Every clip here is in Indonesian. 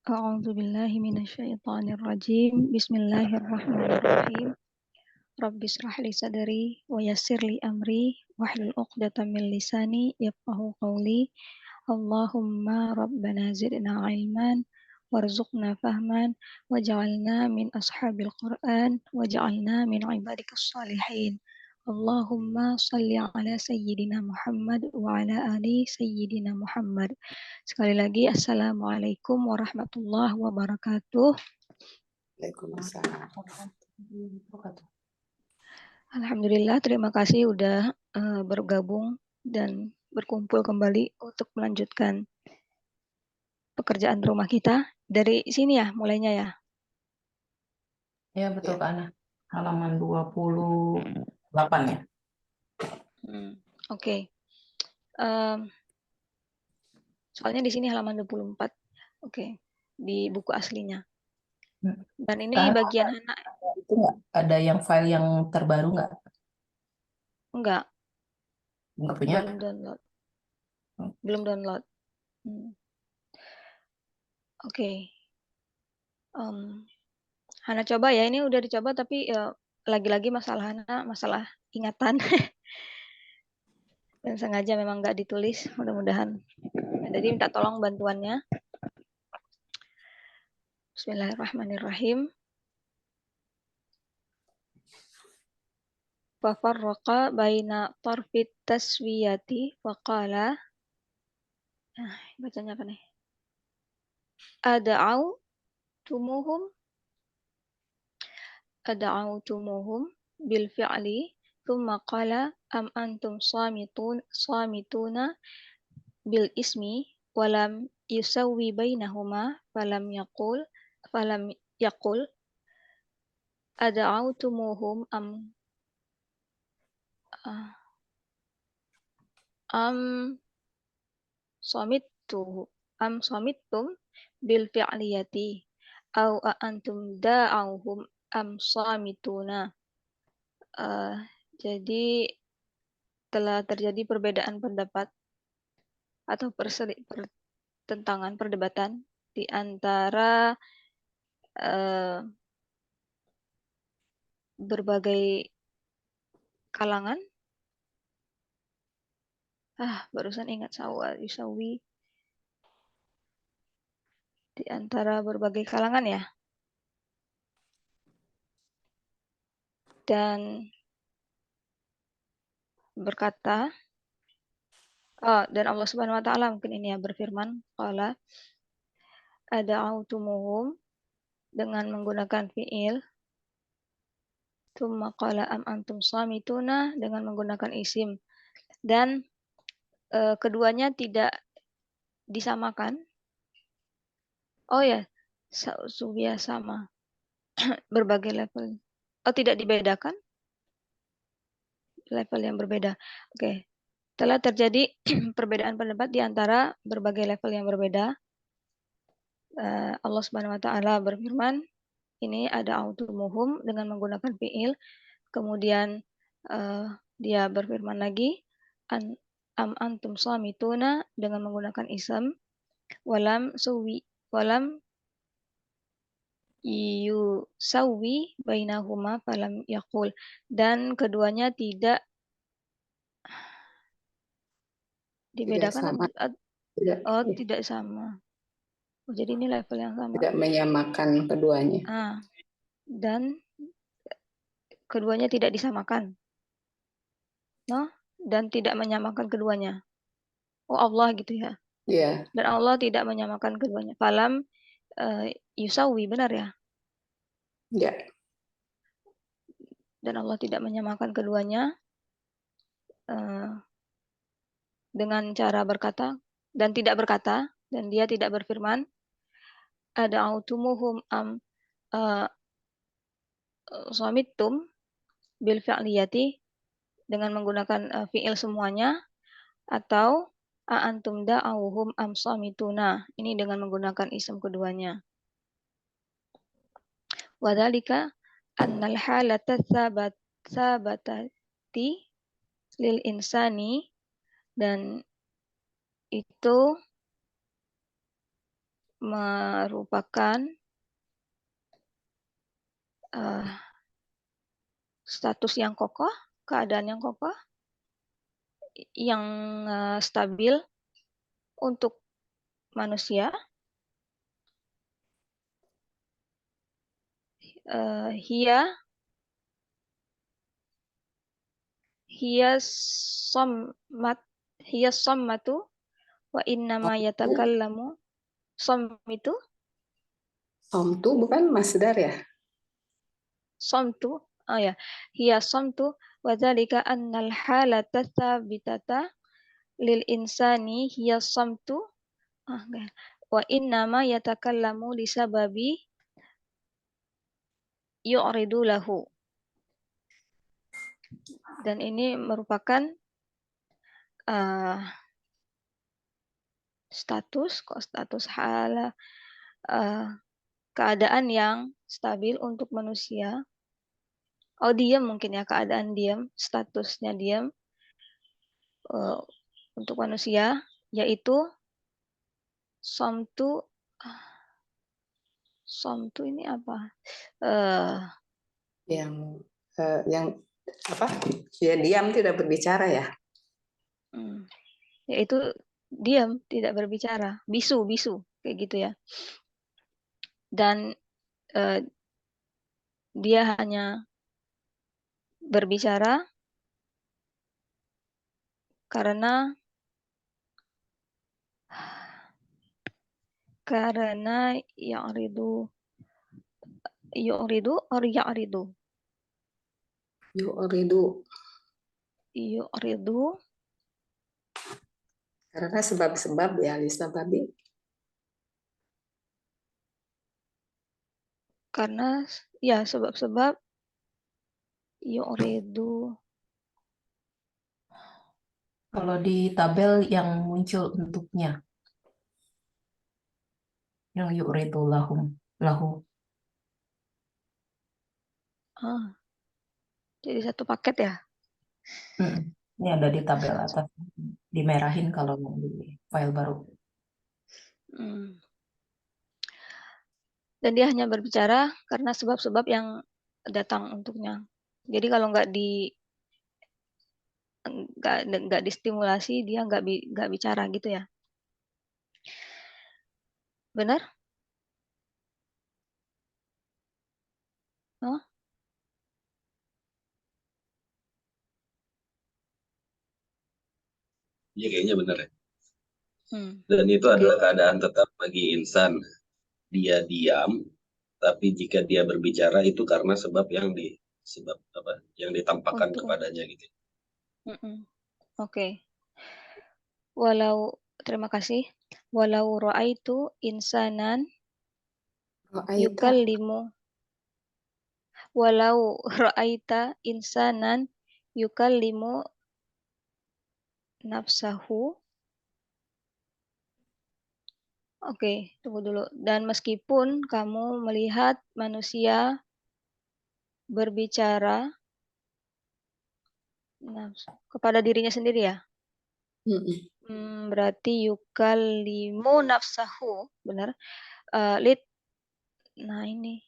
A'udzu billahi minasyaitonir rajim. Bismillahirrahmanirrahim. Rabbis shrah li sadri wa yassir li amri wahlul 'uqdatam min lisani yafqahu qawli. Allahumma rabbana zidna ilman warzuqna fahman waj'alna min ashabil Qur'an waj'alna min ibadikas salihin. Allahumma salli ala sayyidina Muhammad wa ala ali sayyidina Muhammad. Sekali lagi, Assalamualaikum warahmatullahi wabarakatuh. Waalaikumsalam. Alhamdulillah, terima kasih udah bergabung dan berkumpul kembali untuk melanjutkan pekerjaan rumah kita. Dari sini ya, mulainya ya. Ya, betul Kak Ana. Halaman 28 ya. Oke. Soalnya di sini halaman 24. Oke, di buku aslinya. Dan ini Kak, bagian anak. Itu nggak ada yang file yang terbaru nggak? Enggak, Nggak punya? belum download. Belum download. Oke. Hana coba ya, ini udah dicoba tapi lagi-lagi masalah Hana, masalah ingatan. Dan sengaja memang nggak ditulis, mudah-mudahan. Jadi minta tolong bantuannya. Bismillahirrahmanirrahim. Wa farraqa baina tarfit taswiyati wa qala. Bacanya apa nih? Ada'autumuhum bil fi'li thumma qala am antum samituna bil ismi walam yusawwi bainahuma falam yaqul ada'autumuhum am samittum bil fi'liyati au antum da'auhum am samituna. Jadi telah terjadi perbedaan pendapat atau pertentangan perdebatan di antara berbagai kalangan. Barusan ingat yusawi di antara berbagai kalangan ya. Dan berkata, dan Allah Subhanahu wa taala mungkin ini ya berfirman, qala ada'autumuhum dengan menggunakan fi'il, tsumma qala am antum samituna dengan menggunakan isim, dan keduanya tidak disamakan. Oh ya, sa'usubia sama. Berbagai level. Oh, tidak dibedakan? Level yang berbeda. Oke. Telah terjadi perbedaan pendapat di antara berbagai level yang berbeda. Allah Subhanahu wa taala berfirman, ini ada autumuhum dengan menggunakan fi'il. Kemudian dia berfirman lagi, am antum samituna dengan menggunakan ism, walam yusawi bainahuma falam yaqul, dan keduanya tidak dibedakan. Tidak sama. Jadi ini level yang sama. Tidak menyamakan keduanya. Dan keduanya tidak disamakan. Dan tidak menyamakan keduanya. Oh Allah gitu ya. Iya. Dan Allah tidak menyamakan keduanya. Falam yusawi, benar ya? Ya. Dan Allah tidak menyamakan keduanya dengan cara berkata dan tidak berkata, dan dia tidak berfirman ada'autumuhum am samittum bil fi'liyati dengan menggunakan fi'il semuanya, atau antum da'auhum am samituna, ini dengan menggunakan isim keduanya. Wadhalika annal halata sabatati lil insani, dan itu merupakan status yang kokoh, keadaan yang kokoh, yang stabil untuk manusia. Hiya sammatu wa innama yatakallamu. Som itu Somtu bukan masdar ya? somtu, oh ya, hiya somtu wa dzalika annal halata tsabitata lil insani hiya somtu, wa innama yatakallamu lisababi yu'ridu lahu. Dan ini merupakan status hala, keadaan yang stabil untuk manusia. Oh, diam mungkin ya, keadaan diam, statusnya diam untuk manusia, yaitu somtu ini apa? Yang apa? Ya diam tidak berbicara ya. Yaitu diam tidak berbicara, bisu kayak gitu ya. Dan dia hanya berbicara karena yu'ridu or ya'ridu. Yu'ridu karena sebab-sebab ya, lisababi. Karena ya sebab-sebab yu'ridu. Kalau di tabel yang muncul untuknya, yang yu'ridu lahu. Jadi satu paket ya? Ini ada di tabel atas, dimerahin kalau mau di file baru. Dan dia hanya berbicara karena sebab-sebab yang datang untuknya. Jadi kalau nggak distimulasi, dia nggak bicara gitu ya? Benar? Oh? Iya kayaknya benar ya. Dan itu adalah keadaan tetap bagi insan. Dia diam, tapi jika dia berbicara itu karena sebab yang ditampakkan kepadanya gitu. Oke. Terima kasih. Walau ra'aitu insanan yukallimu. Walau ra'aita insanan yukallimu nafsahu. Oke, tunggu dulu. Dan meskipun kamu melihat manusia berbicara kepada dirinya sendiri ya? Berarti yukallimu nafsahu, benar? Nah ini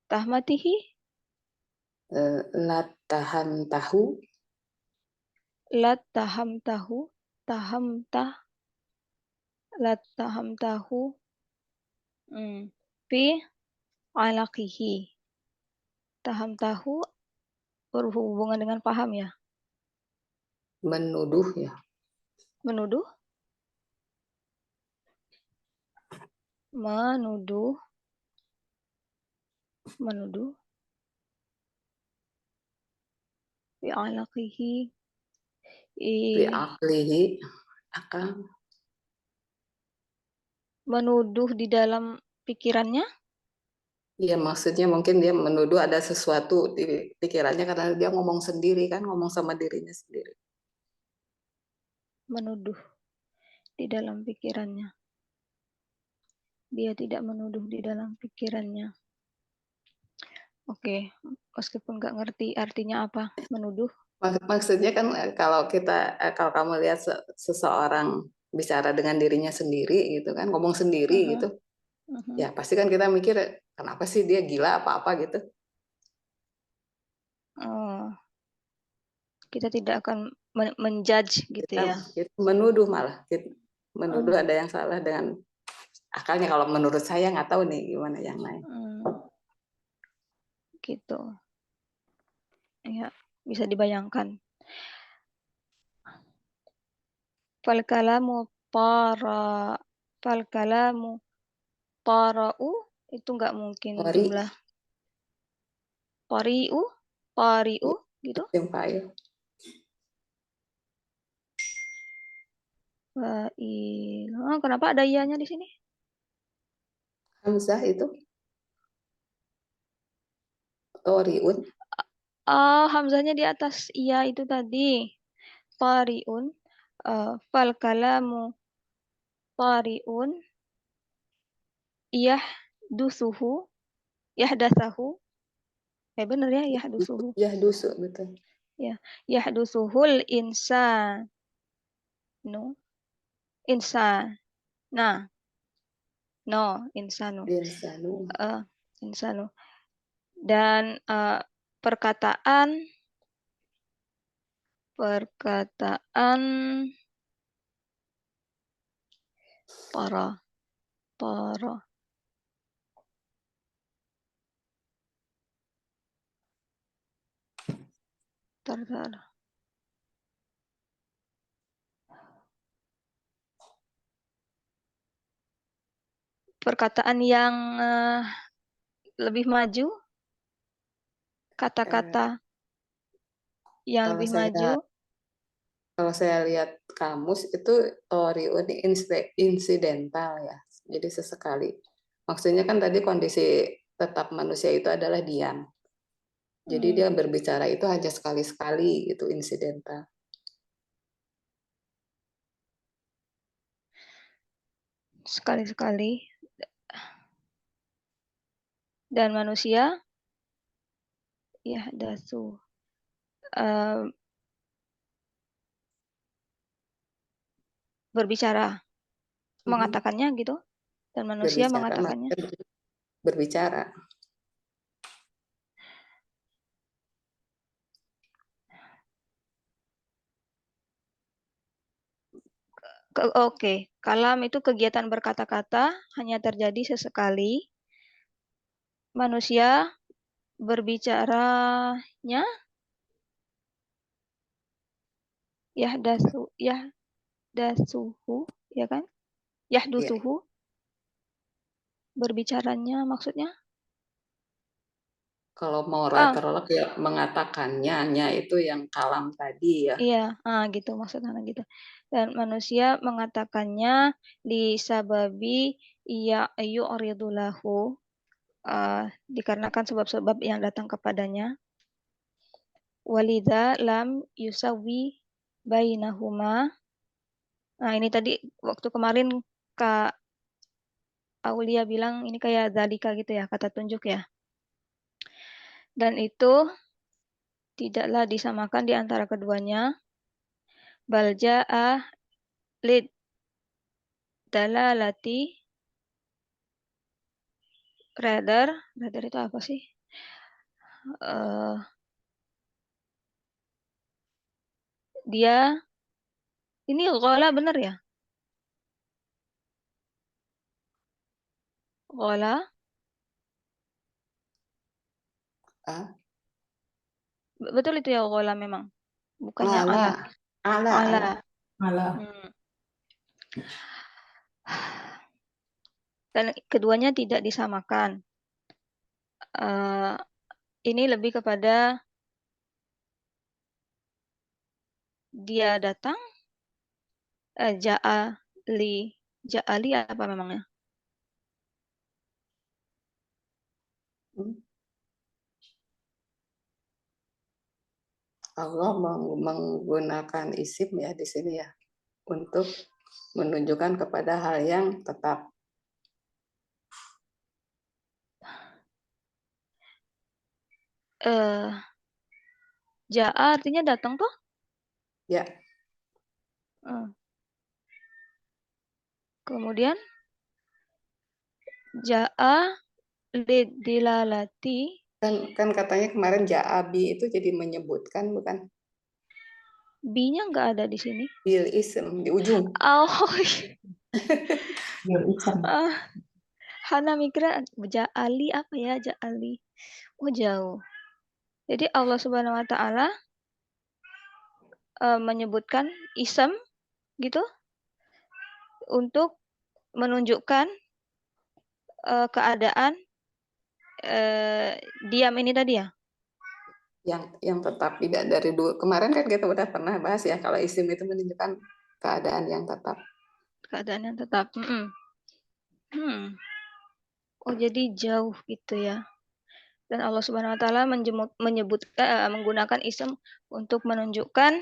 tahmatihi, Latahan tahu, fi alaqihi. Taham tahu berhubungan dengan paham ya? menuduh ya. Menuduh? Fi alaqihi. Fi aqlihi, akal. Menuduh di dalam pikirannya? Iya, maksudnya mungkin dia menuduh ada sesuatu di pikirannya karena dia ngomong sendiri kan, ngomong sama dirinya sendiri. Menuduh di dalam pikirannya. Dia tidak menuduh di dalam pikirannya. Oke, meskipun nggak ngerti artinya apa menuduh. Maksudnya kan kalau kamu lihat seseorang bicara dengan dirinya sendiri gitu kan, ngomong sendiri gitu, ya pasti kan kita mikir kenapa sih dia gila apa-apa gitu. Oh, kita tidak akan menjudge gitu ya. Kita menuduh malah, menuduh ada yang salah dengan akalnya. Kalau menurut saya nggak tahu nih gimana yang lain. Gitu. Ya, bisa dibayangkan. Fal kalamu tara'u itu nggak mungkin jumlah. Pari'u gitu. Kenapa ada ianya di sini? Hamzah itu toriun. Hamzahnya di atas iya itu tadi. Tariun. Fal kalamu tariun. Yahdatsahu. Benar ya, yahdusuhu. Yahdusu, betul. Ya, yahdusuhul insan. No. Insan. Nah. No, insanu. Insanu. Dan perkataan para perkataan yang lebih maju, kata-kata yang lebih maju. Kalau saya lihat kamus itu toriun insidental ya, jadi sesekali. Maksudnya kan tadi kondisi tetap manusia itu adalah diam. Jadi dia berbicara itu hanya sekali-sekali, itu insidental. Sekali-sekali. Dan manusia yahdatsu. Berbicara. Mengatakannya gitu. Dan manusia mengatakannya. Berbicara. Oke, kalam itu kegiatan berkata-kata hanya terjadi sesekali. Manusia berbicaranya yahdasuhu, ya kan? Yahdusuhu. Berbicaranya maksudnya? Kalau mau writer ya mengatakannya itu yang kalam tadi ya. Iya, gitu maksudnya gitu. Dan manusia mengatakannya disababi yu'ridulahu, dikarenakan sebab-sebab yang datang kepadanya. Walidha lam yusawi bainahuma. Nah, ini tadi waktu kemarin Kak Aulia bilang ini kayak dzalika gitu ya, kata tunjuk ya. Dan itu tidaklah disamakan di antara keduanya. Bal jaa lid dalalati, rather itu apa sih? Dia ini ghala benar ya? Ghala. Betul itu ya ghala memang. Bukannya ala. Dan keduanya tidak disamakan. Ini lebih kepada dia datang, ja'ali apa memangnya? Allah menggunakan isim ya di sini ya untuk menunjukkan kepada hal yang tetap. Ja'a artinya datang toh? Ya, Eh, Kemudian ja'a lidilalati, kan katanya kemarin ja'abi itu jadi menyebutkan, bukan B-nya nggak ada di sini. bil ism di ujung. Oh, Bil ism. Hana mikirnya ja'ali apa ya, ja'ali. Oh, jauh. Jadi Allah Subhanahu wa taala menyebutkan ism gitu untuk menunjukkan keadaan diam ini tadi ya. Yang tetap, tidak dari dulu. Kemarin kan kita udah pernah bahas ya, kalau isim itu menunjukkan keadaan yang tetap. Keadaan yang tetap. Oh, jadi jauh gitu ya. Dan Allah Subhanahu wa taala menyebutkan menggunakan ism untuk menunjukkan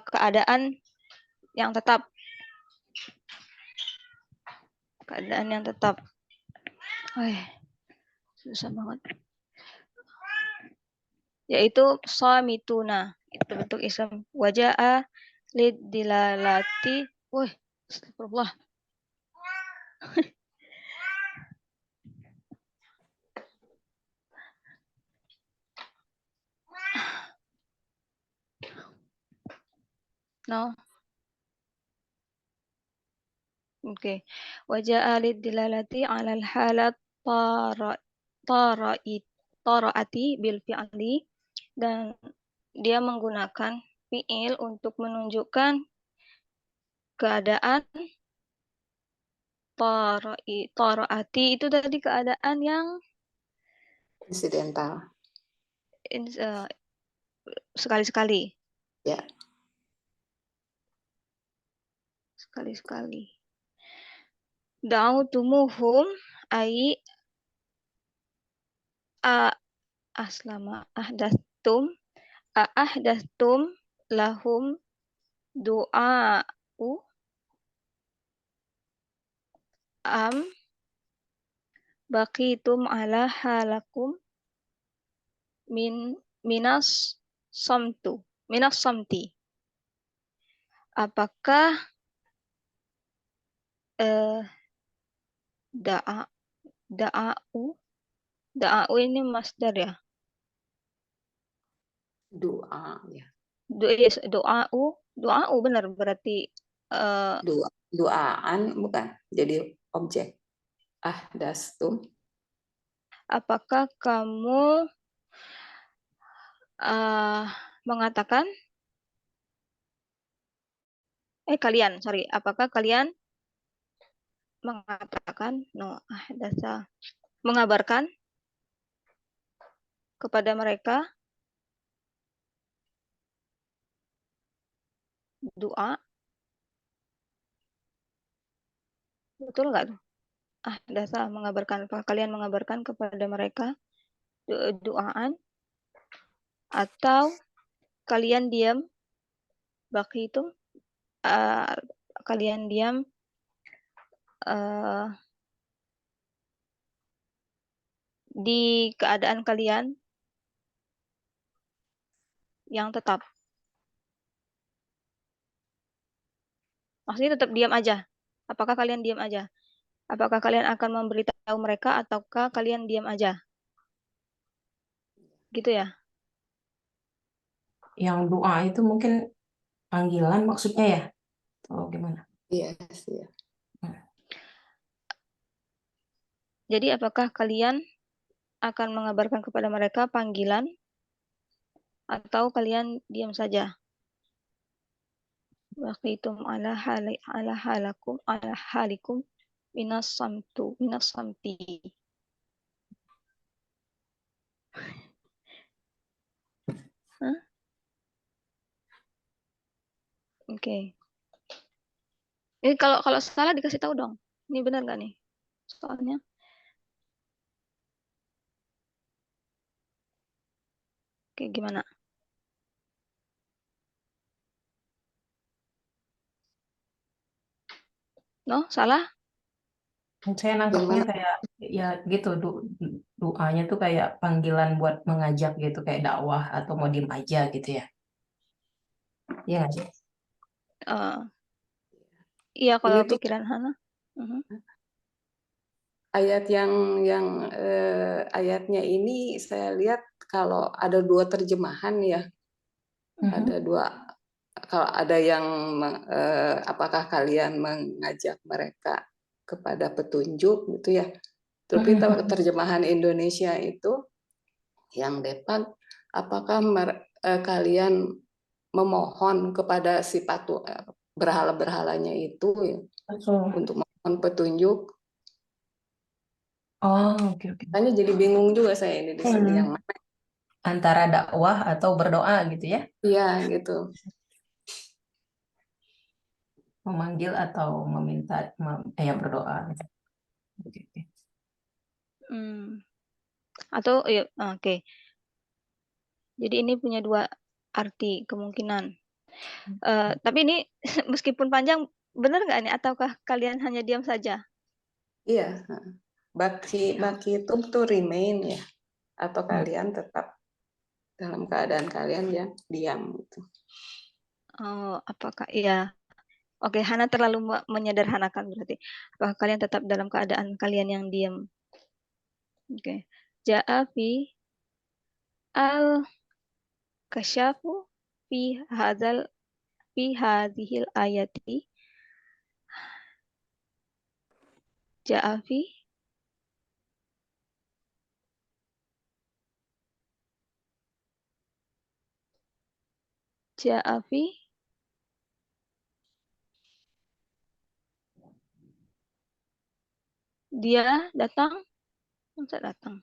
keadaan yang tetap. Keadaan yang tetap. Susah banget. Yaitu shamituna. Itu bentuk ism. Waja'a lidilalati. Wih, astagfirullah. No. Oke. Waja'a lidilalati 'alal halat tara'ati bil fi'li, dan dia menggunakan fi'il untuk menunjukkan keadaan tara'ati itu tadi keadaan yang Insidental. sekali-sekali. Ya. Sekali-sekali. Da'utumuhum ai ahdatstum lahum du'a'u am baqitum ala halakum minas samti. Apakah da'a'u ini masdar ya? Doa ya. Doa'u benar berarti Doaan bukan jadi objek. Dastum. apakah kamu mengatakan apakah kalian mengatakan mengabarkan kepada mereka doa, betul nggak tuh? Kalian mengabarkan kepada mereka doaan, atau kalian diam, baqitum, kalian diam di keadaan kalian yang tetap. Maksudnya tetap diam aja. Apakah kalian diam aja? Apakah kalian akan memberitahu mereka ataukah kalian diam aja? Gitu ya? Yang doa itu mungkin panggilan maksudnya ya? Atau gimana? Iya sih. Jadi apakah kalian akan mengabarkan kepada mereka panggilan atau kalian diam saja? Waqitum ala halikum minas samti. Oke. Ini kalau salah dikasih tahu dong. Ini benar nggak nih? Soalnya kayak gimana? No, salah? Saya nangkepnya kayak ya gitu, Doanya tuh kayak panggilan buat mengajak gitu, kayak dakwah atau mau diem aja gitu ya. Iya nggak sih? Eh, iya Ini kalau tuh pikiran Hana. Mhm. ayat yang ayatnya ini saya lihat kalau ada dua terjemahan ya, ada dua. Kalau ada yang apakah kalian mengajak mereka kepada petunjuk gitu ya. Tapi terjemahan Indonesia itu yang depan, apakah kalian memohon kepada si berhala-berhalanya itu ya, untuk memohon petunjuk. Oh, oke oke. Makanya jadi bingung juga saya ini di sini yang mana. Antara dakwah atau berdoa gitu ya? Iya gitu. Memanggil atau meminta, yang berdoa gitu. Oke, oke. Atau ya, oke. Jadi ini punya dua arti kemungkinan. Tapi ini meskipun panjang, benar nggak ini? Ataukah kalian hanya diam saja? Iya. Baki itu tuh remain ya. Atau kalian tetap dalam keadaan kalian yang diam gitu. Oh, apakah iya? Oke, Hana terlalu menyederhanakan berarti. Apakah kalian tetap dalam keadaan kalian yang diam? Oke. Ja'a fi al-kasyafu fi hadhil ayati. Ja'a fi dia datang, masa datang?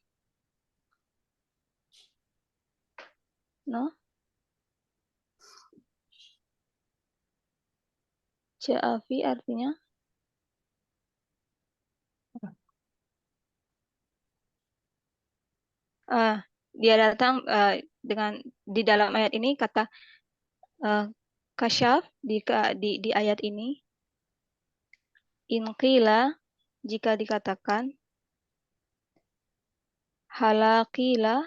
No? Ja'a fi artinya dia datang dengan di dalam ayat ini kata kasyaf di ayat ini inqila jika dikatakan halaqila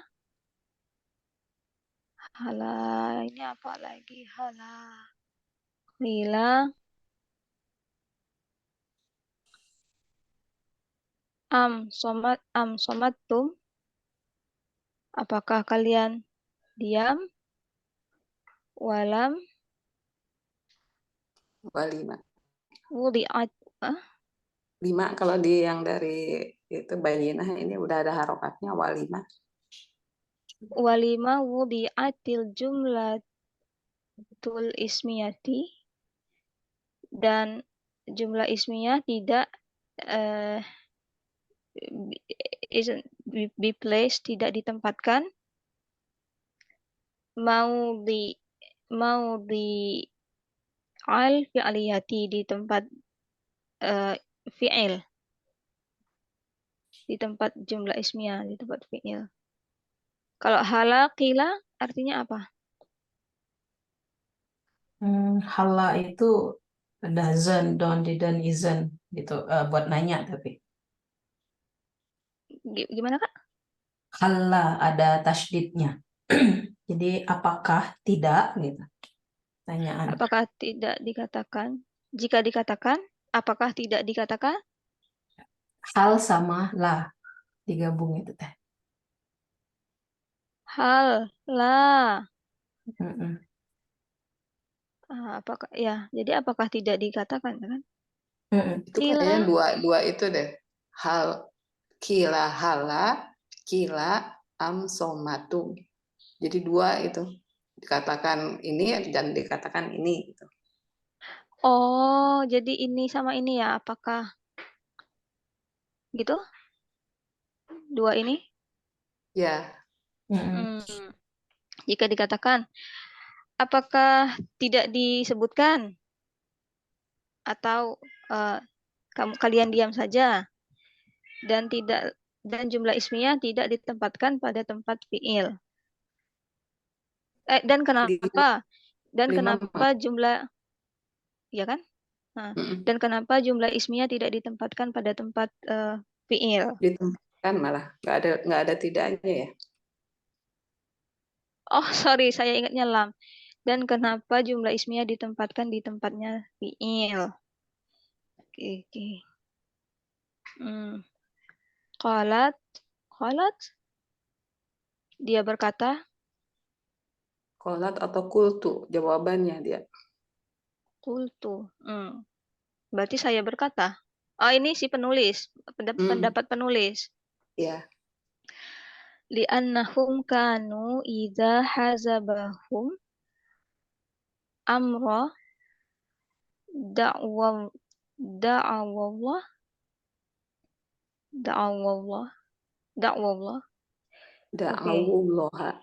ini apa lagi halaqila am somatum apakah kalian diam walam Walima. wudi'at 5 kalau di yang dari itu Bayyinah ini udah ada harokatnya walima. walima wudi'atil jumlatul ismiyati dan jumlah ismiyah tidak isn't be placed tidak ditempatkan mau di al fi'liyati di tempat fi'il di tempat jumlah ismiyah di tempat fi'il. Kalau halaqila artinya apa? Hala itu doesn't, don't, didn't, isn't gitu, buat nanya tapi. Gimana Kak? Hala ada tasydidnya. Jadi apakah tidak gitu. Tanyaan. Apakah tidak dikatakan? Jika dikatakan, apakah tidak dikatakan? Hal sama lah digabung itu teh. Hal lah. Apakah ya? Jadi apakah tidak dikatakan kan? Itu kayaknya dua itu deh. Kila hala, kila somatum. Jadi dua itu dikatakan ini dan dikatakan ini gitu. Oh, jadi ini sama ini ya? Apakah gitu? Dua ini? Ya. Jika dikatakan, apakah tidak disebutkan atau kalian diam saja dan jumlah ismiyah tidak ditempatkan pada tempat fiil. Dan kenapa jumlah ya kan? Dan kenapa jumlah ismiyah tidak ditempatkan pada tempat fiil? kan malah nggak ada tidaknya ya. Oh, sorry, saya ingatnya lam. Dan kenapa jumlah ismiyah ditempatkan di tempatnya fi'il? Oke, oke. Qalat, qalat, dia berkata, Kolat atau kultu jawabannya dia. qultu. Berarti saya berkata. Oh, ini si penulis, pendapat penulis. Ya. Li'annahum kanu idza hazabahum amra da'wa da'awallah da'awallah da'wallah. Da'awullah.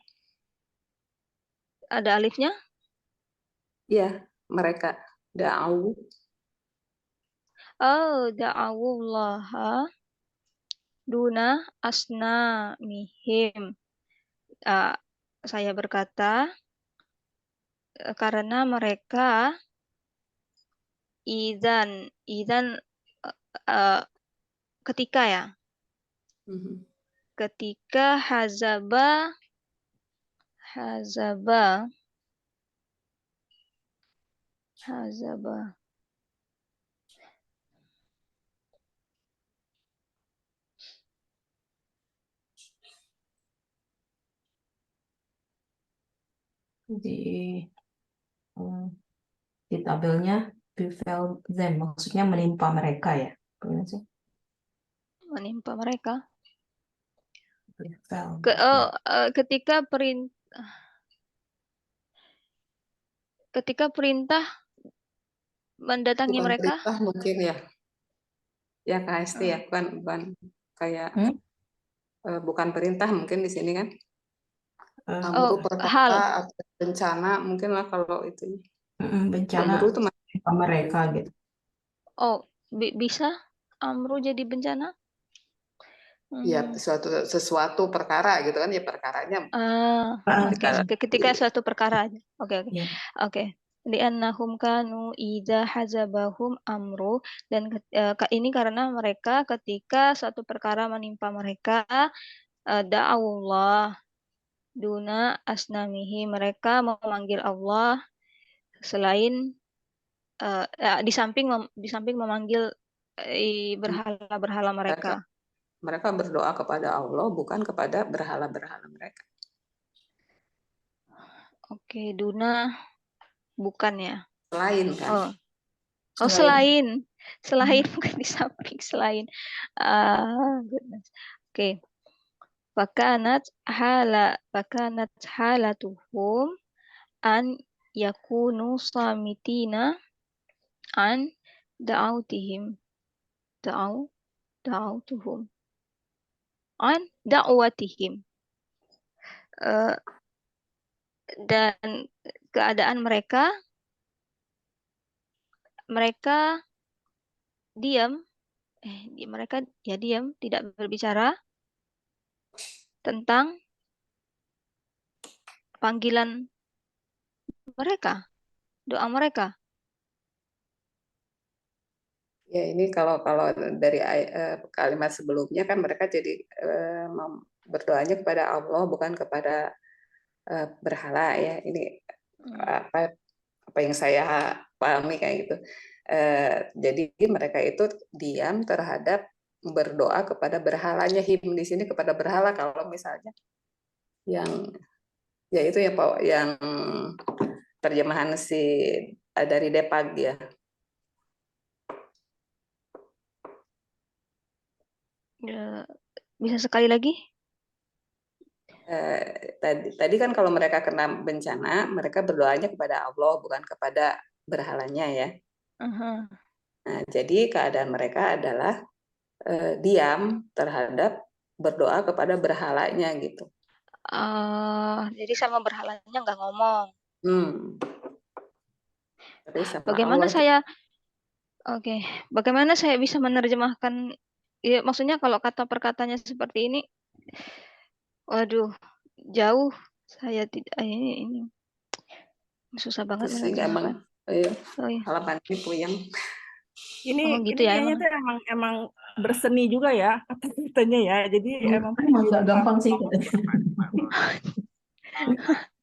Ada alifnya? Ya, mereka da'awu. Oh, da'awullah duna asnamihim. Saya berkata karena mereka idzan ketika ya. Ketika hazaba Di tabelnya befell them, maksudnya menimpa mereka ya. Gimana sih? menimpa mereka. Befell. Ketika perintah mendatangi Bukan mereka. perintah mungkin ya. Ya KST ya, bukan kayak bukan perintah mungkin di sini kan. Amru perkara hal. atau bencana mungkin lah kalau itu. Bencana Amru itu menimpa mereka gitu. Oh, bisa amru jadi bencana? Ya, sesuatu perkara gitu kan ya, perkaranya. Ketika suatu perkara. Oke. Yeah. Li'annahum kanu idza hazabahum amru, dan ini karena mereka ketika suatu perkara menimpa mereka da'awullah duna asnamihi, mereka memanggil Allah selain di samping memanggil berhala-berhala mereka. Mereka berdoa kepada Allah, bukan kepada berhala-berhala mereka. Oke, duna bukan ya? Selain kan? Selain bukan di samping, selain. Goodness. Oke. Fakanat halatuhum an yakunu samitina an da'autihim da'autuhum an da'watihim. Dan keadaan mereka diam, tidak berbicara tentang panggilan mereka, doa mereka. Ya, ini kalau dari kalimat sebelumnya kan mereka jadi berdoanya kepada Allah, bukan kepada berhala ya. Ini apa yang saya pahami kayak gitu. Jadi mereka itu diam terhadap berdoa kepada berhalanya. Him di sini kepada berhala. Kalau misalnya yang ya itu yang terjemahan dari Depag ya. Bisa sekali lagi? Tadi kan kalau mereka kena bencana, mereka berdoanya kepada Allah, bukan kepada berhalanya ya. Nah, jadi keadaan mereka adalah diam terhadap berdoa kepada berhalanya gitu. Jadi sama berhalanya nggak ngomong. Tapi sama Bagaimana Allah, bagaimana saya bisa menerjemahkan? Ya, maksudnya kalau kata perkataannya seperti ini, waduh, jauh. Saya tidak ini susah banget menerjemahkan. halaman ini puyeng. Ini gitu ya, kayaknya tuh emang berseni juga ya. kitanya ya. Jadi emang Emang nggak gampang sih.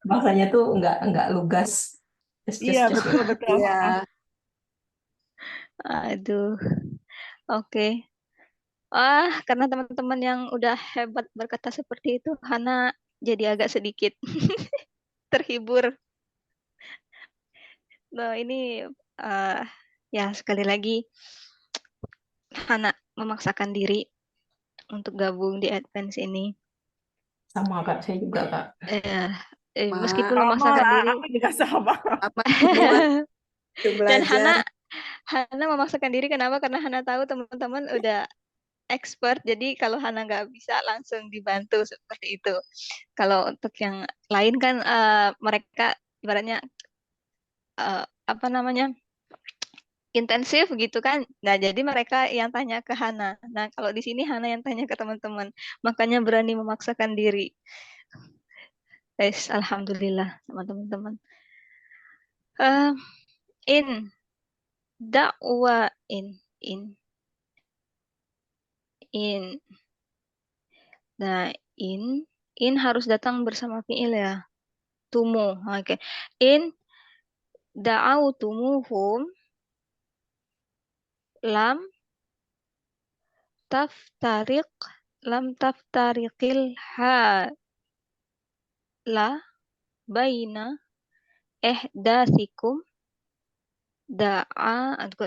Bahasanya tuh nggak lugas. Iya, betul betul. Iya, Aduh, oke. Karena teman-teman yang udah hebat berkata seperti itu, Hana jadi agak sedikit terhibur. Nah, ini eh, ya sekali lagi Hana memaksakan diri untuk gabung di Advance ini. Sama Kak, saya juga Kak. Meskipun Sama memaksakan lah, diri. aku juga sama. apa gimana itu Dan belajar? Hana memaksakan diri kenapa? Karena Hana tahu teman-teman udah expert, jadi kalau Hana nggak bisa langsung dibantu seperti itu. Kalau untuk yang lain kan mereka ibaratnya apa namanya intensif gitu kan. Nah, jadi mereka yang tanya ke Hana. Nah, kalau di sini Hana yang tanya ke teman-teman, makanya berani memaksakan diri. Guys, alhamdulillah sama teman-teman. Eh, in dakwah in. Nah, in harus datang bersama fiil ya. Tumu. Oke. In da'autumuhum lam taftariq lam taftariqil hala baina ihdatsikum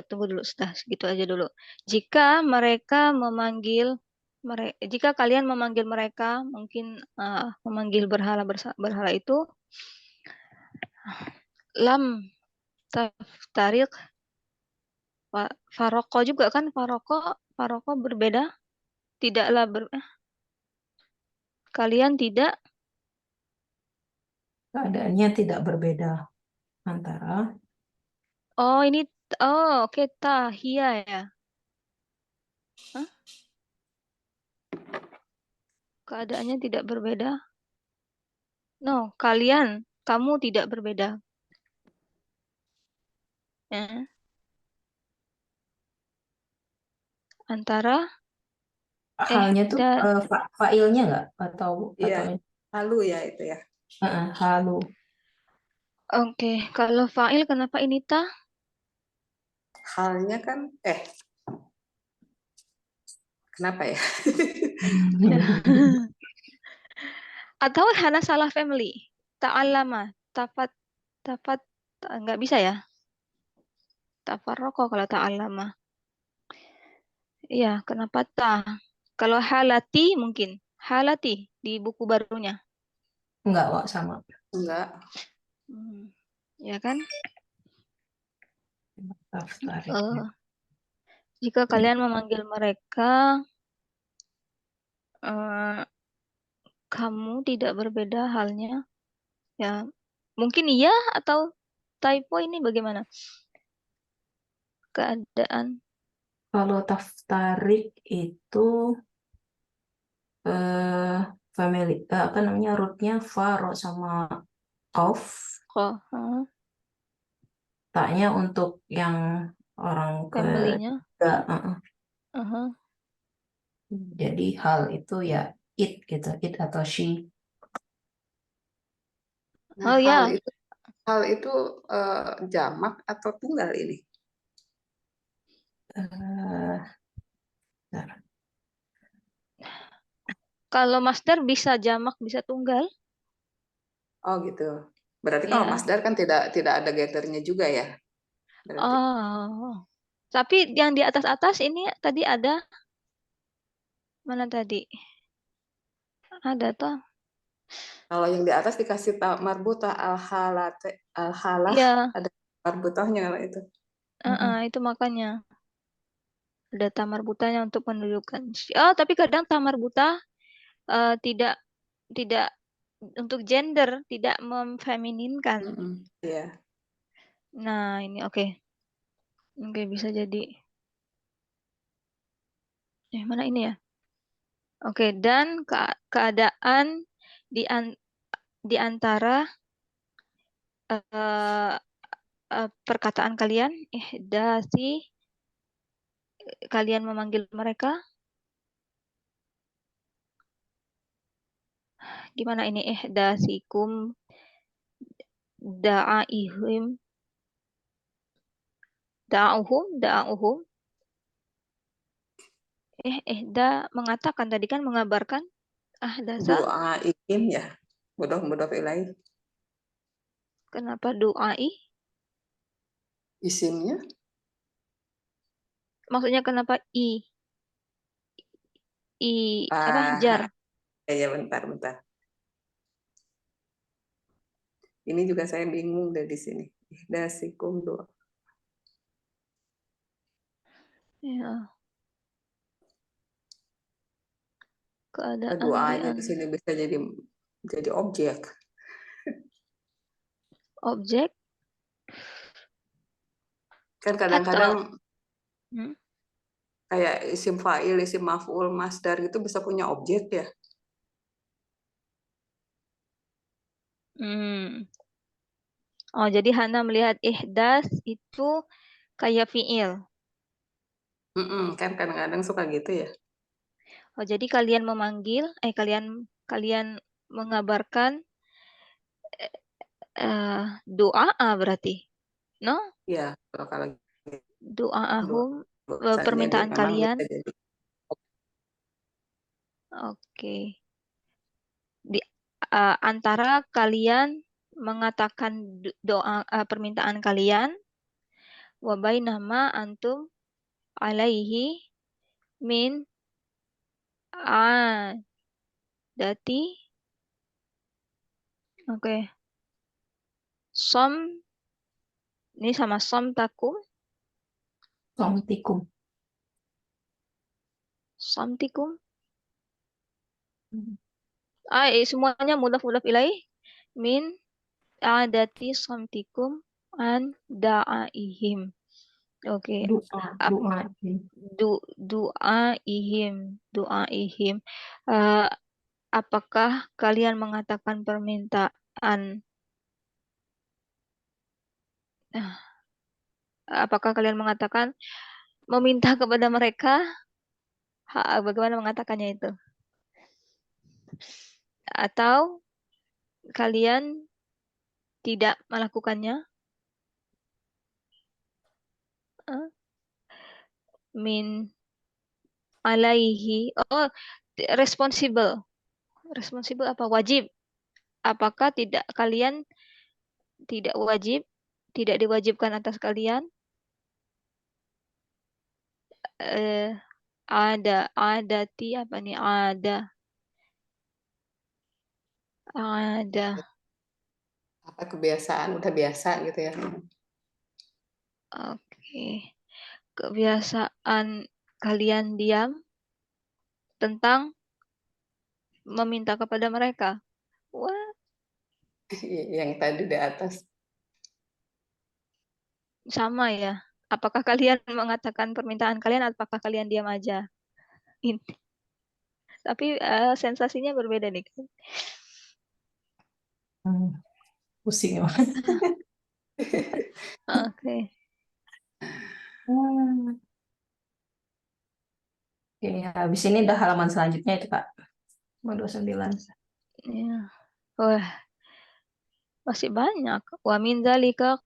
tunggu dulu, sudah segitu aja dulu. Jika mereka memanggil jika kalian memanggil mereka, mungkin memanggil berhala itu lam taftariq faroko juga kan, faroko berbeda, tidaklah kalian tidak. Keadaannya tidak berbeda antara Ini oke, tahia ya. Hah? Keadaannya tidak berbeda. No, kamu tidak berbeda. Ya. Antara halnya tuh failnya nggak atau Iya, atau halu ya itu ya. halu. Oke, kalau fa'il kenapa ini ta? Halnya kan kenapa ya? Atau Hana salah family. Ta'allama, tafat nggak bisa ya? Tafarroko kalau ta'allama. Iya, kenapa ta? Kalau halati mungkin. Halati di buku barunya. Enggak kok, sama. Enggak. Ya kan? Tarik. Jika kalian memanggil mereka, kamu tidak berbeda halnya. Ya, mungkin iya atau typo ini bagaimana? Keadaan. Kalau taftarik itu family apa namanya rootnya faro sama qaf. Taknya untuk yang orang Family-nya. Jadi hal itu ya it gitu, it atau she. Nah, ya. Hal itu jamak atau tunggal ini? Kalau masdar bisa jamak, bisa tunggal. Oh gitu. Berarti kalau masdar kan tidak ada gendernya juga ya? Berarti. Tapi yang di atas-atas ini tadi ada mana tadi? Ada toh. Kalau yang di atas dikasih marbutah al-halah Ya. ada marbutahnya kalau itu. Itu makanya ada tamar butanya untuk menunjukkan. Tapi kadang tamar buta tidak untuk gender, tidak memfemininkan. Iya. Nah, ini oke. Oke, bisa jadi. Mana ini ya? Oke, dan keadaan di antara perkataan kalian, kalian memanggil mereka gimana ini ihdasikum da'aihim da'uhum ihda mengatakan tadi kan mengabarkan ahdasa. Doa ikim ya. Mudah ilaih. Kenapa du'ai? Isimnya. Maksudnya kenapa apa jar? Ya bentar. Ini juga saya bingung deh di sini. Ihdasikum doa. Ya. Keadaan Doanya di di sini bisa jadi objek. objek Kan atau kadang-kadang kayak isim fa'il, isim maf'ul, masdar itu bisa punya objek ya. Oh, jadi Hana melihat ihdas itu kayak fi'il. Kan kadang-kadang suka gitu ya. Oh, jadi kalian memanggil, kalian mengabarkan doa berarti, no? Iya, kalau Doa'ahum, bahasanya permintaan memang kalian. bisa jadi. Oke. Di antara kalian mengatakan doa permintaan kalian, wa bainama antum alaihi min dati. Oke. Som ini sama som takum. Somtikum. Semuanya mudhaf ilaih min adati somtikum an da'aihim. Oke. Du'aihim. Apakah kalian mengatakan permintaan? Apakah kalian mengatakan meminta kepada mereka? Bagaimana mengatakannya itu? Atau kalian tidak melakukannya? Min alaihi. Oh, responsible. Responsible apa? Wajib. Apakah kalian tidak wajib? Tidak diwajibkan atas kalian? Adati apa nih? Ada. Apa kebiasaan, udah biasa gitu ya. Oke. Kebiasaan kalian diam tentang meminta kepada mereka. Wah. Yang tadi di atas. Sama ya. Apakah kalian mengatakan permintaan kalian, apakah kalian diam aja? Tapi sensasinya berbeda nih. Pusing. Oke. Oke, habis ini udah halaman selanjutnya itu Kak. 29. Ya. Wah. Masih banyak. Wa min dzalika